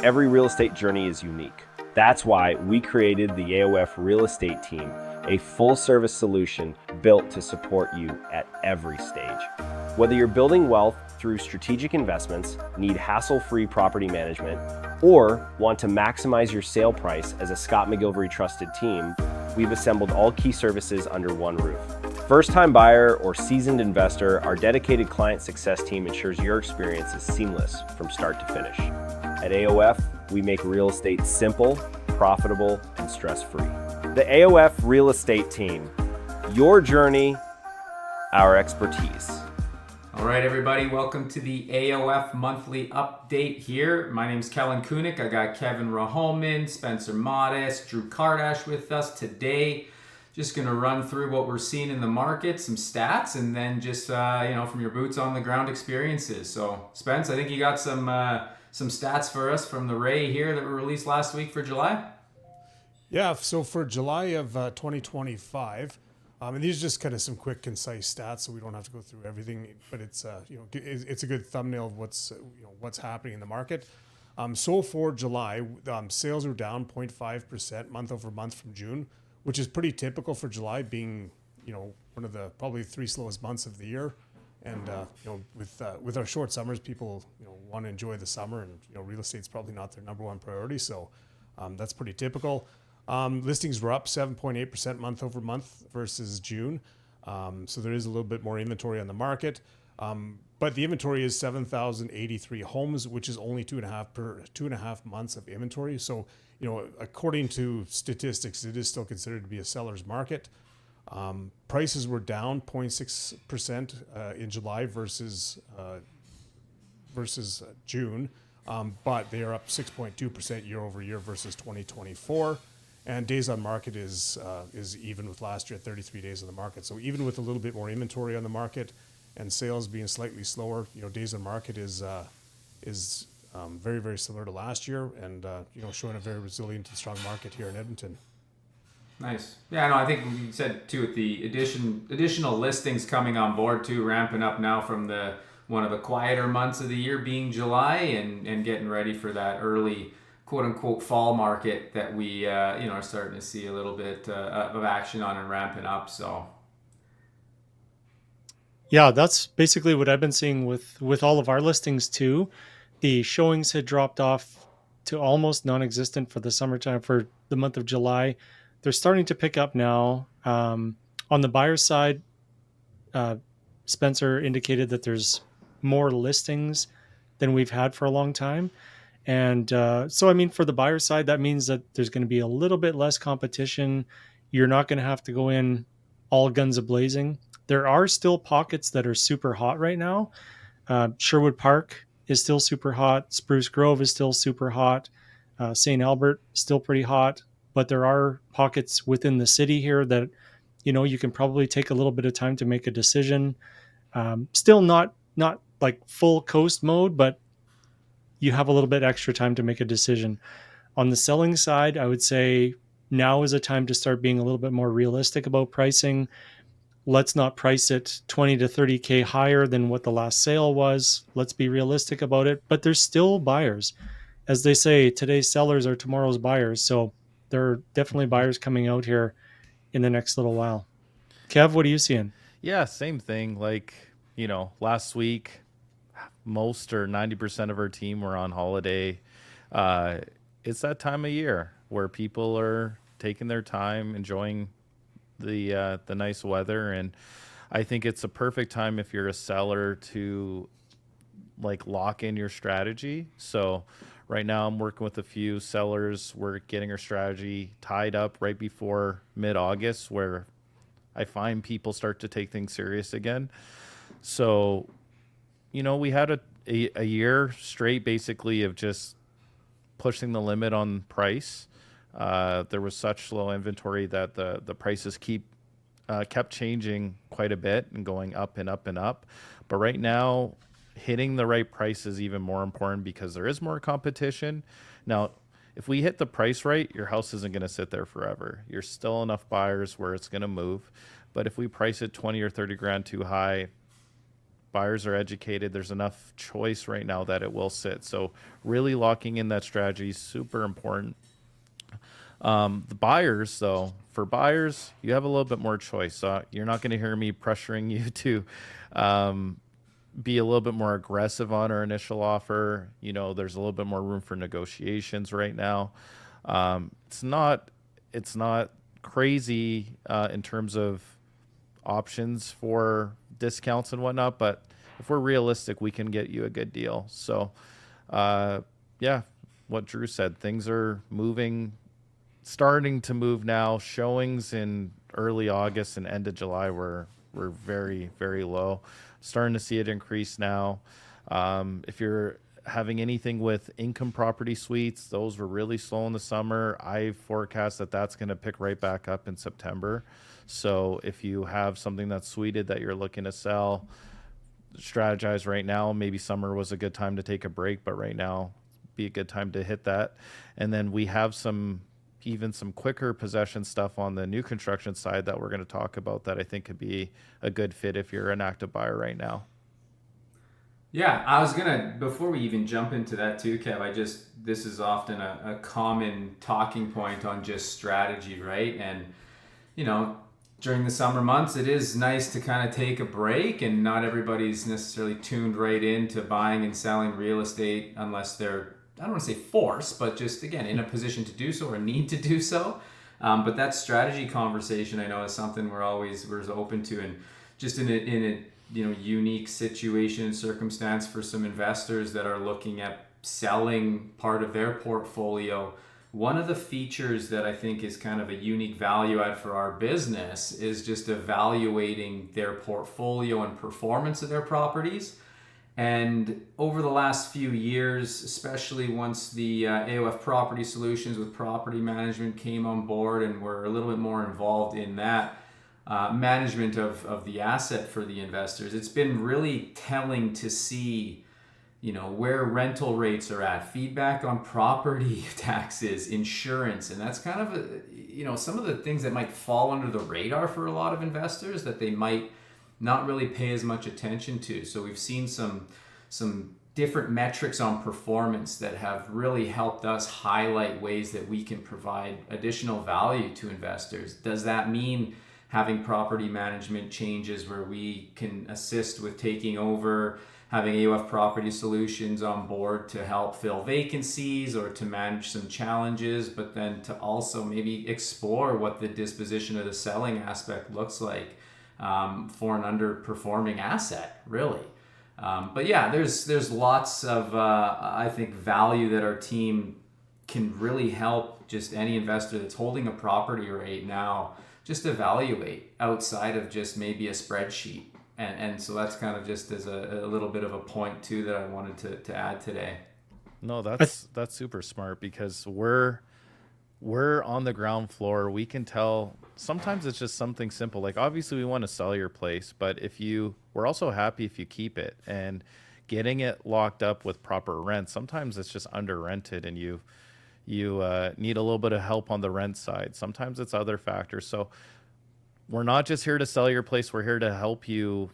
Every real estate journey is unique. That's why we created the AOF Real Estate Team, a full-service solution built to support you at every stage. Whether you're building wealth through strategic investments, need hassle-free property management, or want to maximize your sale price as a Scott McGilvery trusted team, we've assembled all key services under one roof. First-time buyer or seasoned investor, our dedicated client success team ensures your experience is seamless from start to finish. At AOF, we make real estate simple, profitable, and stress-free. The AOF Real Estate Team, your journey, our expertise. All right, everybody, welcome to the AOF monthly update here. My name's Kellen. I got Kevin Rahoman, Spencer Modest, Drew Kardash with us today. Just going to run through what we're seeing in the market, some stats, and then just, from your boots on the ground experiences. So, Spence, I think you got some stats for us from the Ray here that were released last week for July. Yeah, so for July of 2025, and these are just kind of some quick, concise stats, so we don't have to go through everything. But it's it's a good thumbnail of what's happening in the market. So for July, sales were down 0.5% month over month from June, which is pretty typical for July, being one of the probably three slowest months of the year. And with our short summers, people want to enjoy the summer, and real estate's probably not their number one priority. So that's pretty typical. Listings were up 7.8% month over month versus June. So there is a little bit more inventory on the market. But the inventory is 7,083 homes, which is only 2.5 months of inventory. So, according to statistics, it is still considered to be a seller's market. Prices were down 0.6% in July versus June, but they are up 6.2% year over year versus 2024. And days on market is even with last year at 33 days on the market. So even with a little bit more inventory on the market and sales being slightly slower, days on market is very, very similar to last year, and showing a very resilient and strong market here in Edmonton. Nice. Yeah, no, I think you said too, with the additional listings coming on board too, ramping up now from one of the quieter months of the year being July, and getting ready for that early quote unquote fall market that we are starting to see a little bit of action on and ramping up. So yeah, that's basically what I've been seeing with all of our listings too. The showings had dropped off to almost non-existent for the summertime for the month of July. They're starting to pick up now. On the buyer side, Spencer indicated that there's more listings than we've had for a long time. And so, I mean, for the buyer side, that means that there's going to be a little bit less competition. You're not going to have to go in all guns a-blazing. There are still pockets that are super hot right now. Sherwood Park is still super hot. Spruce Grove is still super hot. St. Albert still pretty hot. But there are pockets within the city here that, you can probably take a little bit of time to make a decision. Still not like full coast mode, but you have a little bit extra time to make a decision. On the selling side, I would say now is a time to start being a little bit more realistic about pricing. Let's not price it 20 to 30K higher than what the last sale was. Let's be realistic about it. But there's still buyers. As they say, today's sellers are tomorrow's buyers. So there are definitely buyers coming out here in the next little while. Kev, what are you seeing? Yeah, same thing. Like, last week, most or 90% of our team were on holiday. It's that time of year where people are taking their time, enjoying the nice weather, and I think it's a perfect time if you're a seller to lock in your strategy. So right now I'm working with a few sellers. We're getting our strategy tied up right before mid-August, where I find people start to take things serious again. So we had a year straight basically of just pushing the limit on price. There was such low inventory that the prices kept changing quite a bit and going up and up and up. But right now, hitting the right price is even more important because there is more competition. Now, if we hit the price right, your house isn't going to sit there forever. You're still enough buyers where it's going to move. But if we price it 20 or 30 grand too high, buyers are educated. There's enough choice right now that it will sit. So really locking in that strategy is super important. The buyers, though, for buyers, you have a little bit more choice. So you're not going to hear me pressuring you to be a little bit more aggressive on our initial offer. You know, there's a little bit more room for negotiations right now. It's not crazy in terms of options for discounts and whatnot, but if we're realistic, we can get you a good deal. So, yeah, what Drew said, things are starting to move now. Showings in early August and end of July were very, very low. Starting to see it increase now. If you're having anything with income property suites, those were really slow in the summer. I forecast that that's going to pick right back up in September. So if you have something that's suited that you're looking to sell, strategize right now. Maybe summer was a good time to take a break, but right now be a good time to hit that. And then we have some quicker possession stuff on the new construction side that we're going to talk about that I think could be a good fit if you're an active buyer right now. Yeah, I was gonna, before we even jump into that too, Kev, this is often a common talking point on just strategy, right? And, you know, during the summer months, it is nice to kind of take a break, and not everybody's necessarily tuned right into buying and selling real estate unless they're, I don't want to say forced, but just, again, in a position to do so or need to do so. But that strategy conversation, I know, is something we're open to, and just in a unique situation and circumstance for some investors that are looking at selling part of their portfolio. One of the features that I think is kind of a unique value add for our business is just evaluating their portfolio and performance of their properties. And over the last few years, especially once the AOF Property Solutions with property management came on board and we're a little bit more involved in that management of the asset for the investors, it's been really telling to see, where rental rates are at, feedback on property taxes, insurance. And that's kind of, some of the things that might fall under the radar for a lot of investors that they might not really pay as much attention to. So we've seen some different metrics on performance that have really helped us highlight ways that we can provide additional value to investors. Does that mean having property management changes where we can assist with taking over, having AOF Property Solutions on board to help fill vacancies or to manage some challenges, but then to also maybe explore what the disposition of the selling aspect looks like for an underperforming asset, really. But yeah, there's lots of, I think, value that our team can really help just any investor that's holding a property right now just evaluate outside of just maybe a spreadsheet. And so that's kind of just as a little bit of a point too that I wanted to add today. No, that's super smart, because we're on the ground floor. We can tell sometimes it's just something simple. Like, obviously we want to sell your place, but we're also happy if you keep it, and getting it locked up with proper rent. Sometimes it's just under rented and you need a little bit of help on the rent side. Sometimes it's other factors. So we're not just here to sell your place. We're here to help you.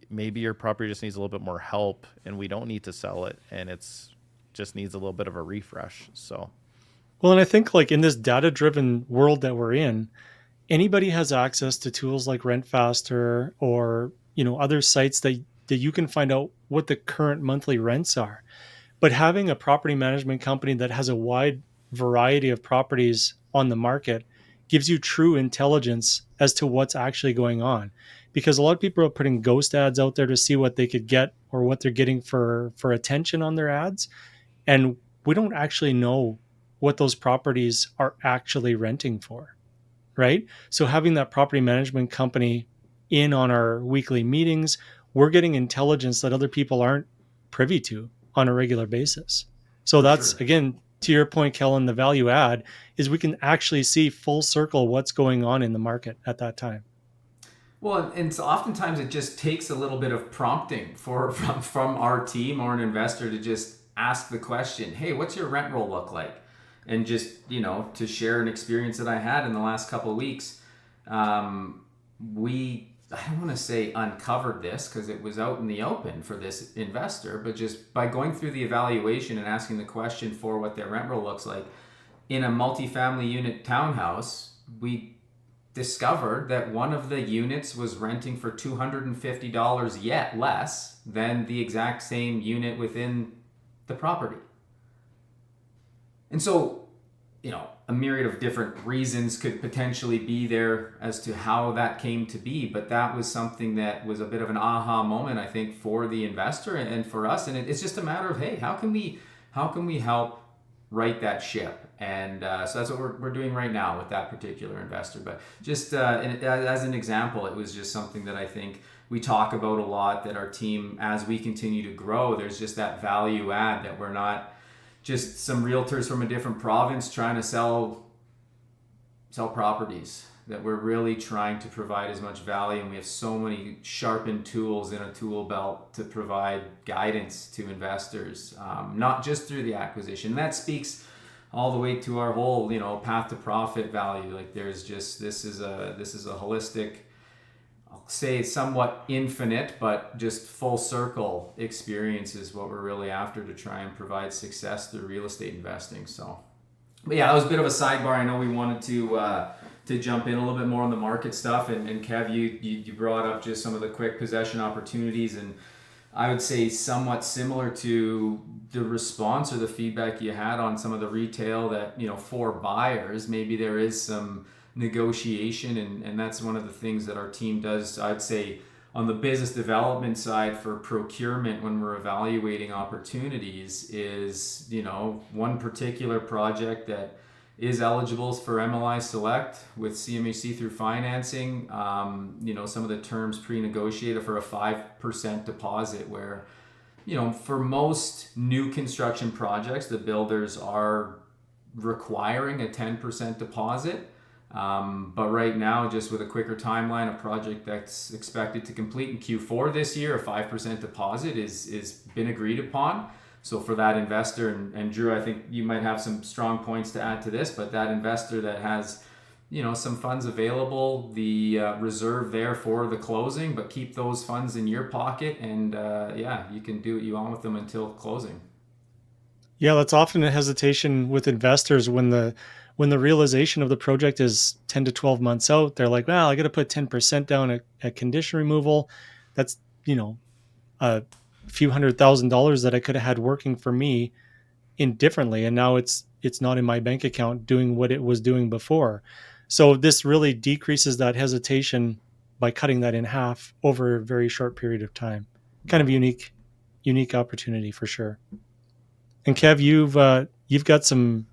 Maybe your property just needs a little bit more help and we don't need to sell it, and it's just needs a little bit of a refresh. So, well, and I think like in this data-driven world that we're in, anybody has access to tools like Rent Faster or, other sites that you can find out what the current monthly rents are. But having a property management company that has a wide variety of properties on the market gives you true intelligence as to what's actually going on. Because a lot of people are putting ghost ads out there to see what they could get or what they're getting for attention on their ads. And we don't actually know what those properties are actually renting for, right? So having that property management company in on our weekly meetings, we're getting intelligence that other people aren't privy to on a regular basis. So that's, again, to your point, Kellen, the value add is we can actually see full circle what's going on in the market at that time. Well, and so oftentimes it just takes a little bit of prompting from our team or an investor to just ask the question, hey, what's your rent roll look like? And just, to share an experience that I had in the last couple of weeks. We I don't want to say uncovered this because it was out in the open for this investor, but just by going through the evaluation and asking the question for what their rent roll looks like in a multifamily unit townhouse, we discovered that one of the units was renting for $250 yet less than the exact same unit within the property. And so, a myriad of different reasons could potentially be there as to how that came to be, but that was something that was a bit of an aha moment, I think, for the investor and for us. And it's just a matter of, hey, how can we help right that ship? And so that's what we're doing right now with that particular investor. But just as an example, it was just something that I think we talk about a lot, that our team, as we continue to grow, there's just that value add, that we're not just some realtors from a different province trying to sell properties, that we're really trying to provide as much value, and we have so many sharpened tools in a tool belt to provide guidance to investors, not just through the acquisition. That speaks all the way to our whole path to profit value. Like there's just this is a holistic, I'll say somewhat infinite, but just full circle experience is what we're really after, to try and provide success through real estate investing. So, but yeah, that was a bit of a sidebar. I know we wanted to jump in a little bit more on the market stuff, and Kev, you brought up just some of the quick possession opportunities, and I would say somewhat similar to the response or the feedback you had on some of the retail, that for buyers maybe there is some negotiation, and that's one of the things that our team does, I'd say, on the business development side for procurement when we're evaluating opportunities, is one particular project that is eligible for MLI Select with CMHC through financing. Some of the terms pre-negotiated for a 5% deposit, where for most new construction projects the builders are requiring a 10% deposit. But right now, just with a quicker timeline, a project that's expected to complete in Q4 this year, a 5% deposit is been agreed upon. So for that investor, and Drew, I think you might have some strong points to add to this, but that investor that has some funds available, the reserve there for the closing, but keep those funds in your pocket, and you can do what you want with them until closing. Yeah, that's often a hesitation with investors when the realization of the project is 10 to 12 months out. They're like, well, I got to put 10% down at condition removal. That's, a few $100,000 that I could have had working for me indifferently. And now it's not in my bank account doing what it was doing before. So this really decreases that hesitation by cutting that in half over a very short period of time. Kind of unique opportunity for sure. And Kev, you've got some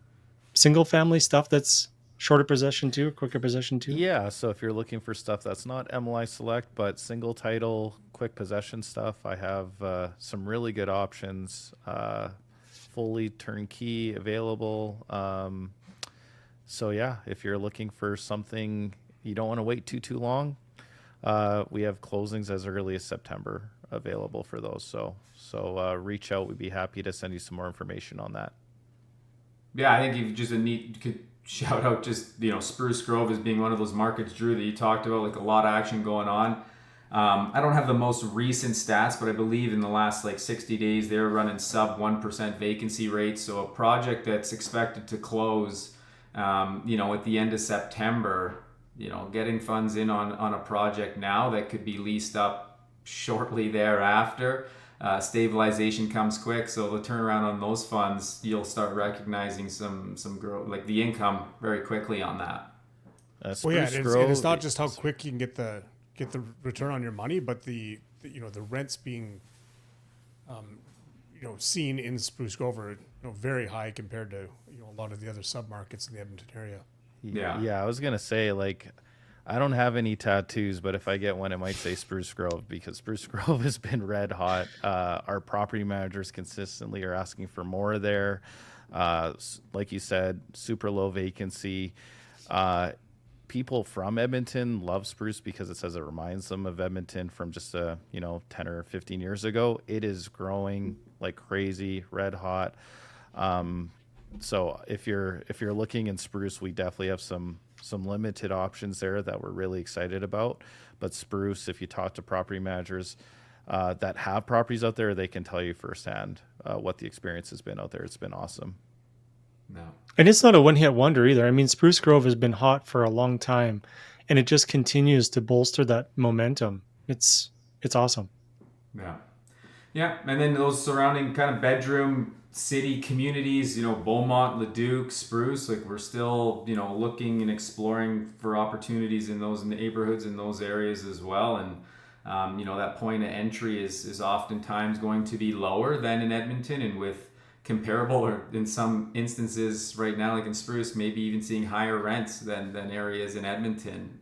single family stuff that's shorter possession too, quicker possession too? Yeah, so if you're looking for stuff that's not MLI Select, but single title, quick possession stuff, I have some really good options, fully turnkey available. So yeah, if you're looking for something, you don't want to wait too long, we have closings as early as September available for those. So reach out. We'd be happy to send you some more information on that. Yeah, I think you could shout out just Spruce Grove as being one of those markets, Drew, that you talked about, like a lot of action going on. I don't have the most recent stats, but I believe in the last 60 days they're running sub 1% vacancy rate. So a project that's expected to close at the end of September, getting funds in on a project now that could be leased up shortly thereafter. Stabilization comes quick, so the turnaround on those funds, you'll start recognizing some growth, like the income, very quickly on that. It's not just how quick you can get the return on your money, but the rents being seen in Spruce Grove are very high compared to a lot of the other submarkets in the Edmonton area. Yeah, I was gonna say, I don't have any tattoos, but if I get one, it might say Spruce Grove, because Spruce Grove has been red hot. Our property managers consistently are asking for more there. Like you said, super low vacancy. People from Edmonton love Spruce because it says it reminds them of Edmonton from just 10 or 15 years ago. It is growing like crazy, red hot. So if you're looking in Spruce, we definitely have some limited options there that we're really excited about. But Spruce, if you talk to property managers that have properties out there, they can tell you firsthand what the experience has been out there. It's been awesome. No. And it's not a one-hit wonder either. I mean, Spruce Grove has been hot for a long time, and it just continues to bolster that momentum. It's awesome. Yeah. Yeah. And then those surrounding kind of bedroom city communities, Beaumont, Leduc, Spruce, like we're still, looking and exploring for opportunities in those neighborhoods, in those areas as well. And, that point of entry is oftentimes going to be lower than in Edmonton, and with comparable, or in some instances right now, like in Spruce, maybe even seeing higher rents than areas in Edmonton.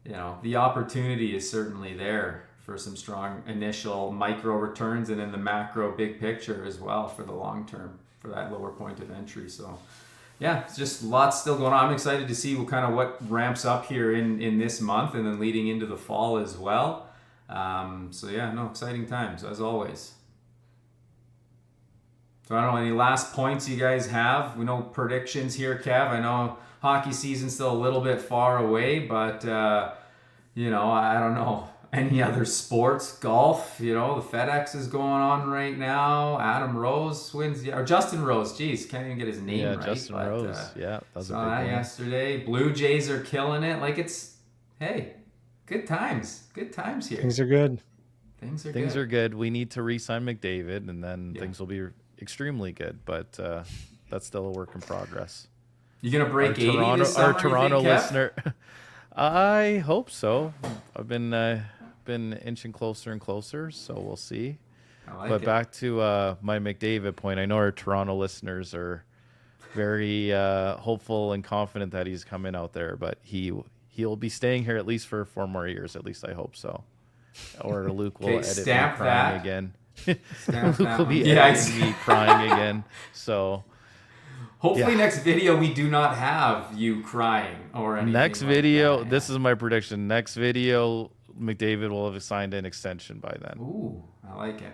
The opportunity is certainly there for some strong initial micro returns, and then the macro big picture as well for the long term for that lower point of entry. So yeah, it's just lots still going on. I'm excited to see what ramps up here in this month, and then leading into the fall as well. Exciting times as always. So I don't know, any last points you guys have? We know predictions here, Kev. I know hockey season's still a little bit far away, but I don't know. Any other sports? Golf, the FedEx is going on right now. Adam Rose wins, or Justin Rose. Geez, can't even get his name right. Justin Rose. That was a big one. Yesterday. Blue Jays are killing it. Like good times. Good times here. Things are good. Things are good. We need to re-sign McDavid, and then things will be extremely good. But that's still a work in progress. You gonna break 80 this summer, our Toronto you think, Kev? listener? I hope so. I've been inching closer and closer, so we'll see. But back to my McDavid point, I know our Toronto listeners are very hopeful and confident that he's coming out there, but he'll be staying here at least for 4 more years. At least I hope so. Or Luke will edit me crying again. Luke will be editing me crying again. So hopefully next video we do not have you crying or anything. Next video, this is my prediction. Next video, McDavid will have signed an extension by then. Ooh, I like it.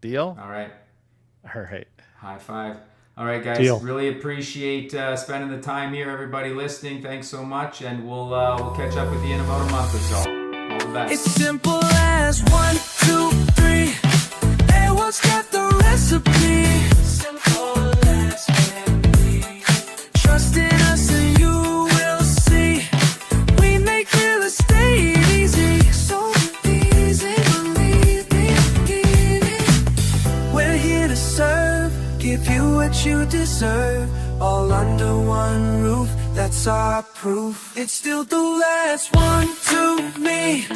Deal? All right. High five. All right, guys. Deal. Really appreciate spending the time here, everybody listening. Thanks so much, and we'll catch up with you in about a month or so. All the best. It's simple as 1, 2, 3. Everyone's got the recipe. Simple as can be. Trust in us and you will see. We make real estate easy. So easy, believe me. We're here to serve, give you what you deserve. All under one roof, that's our proof. It's still the last one to me.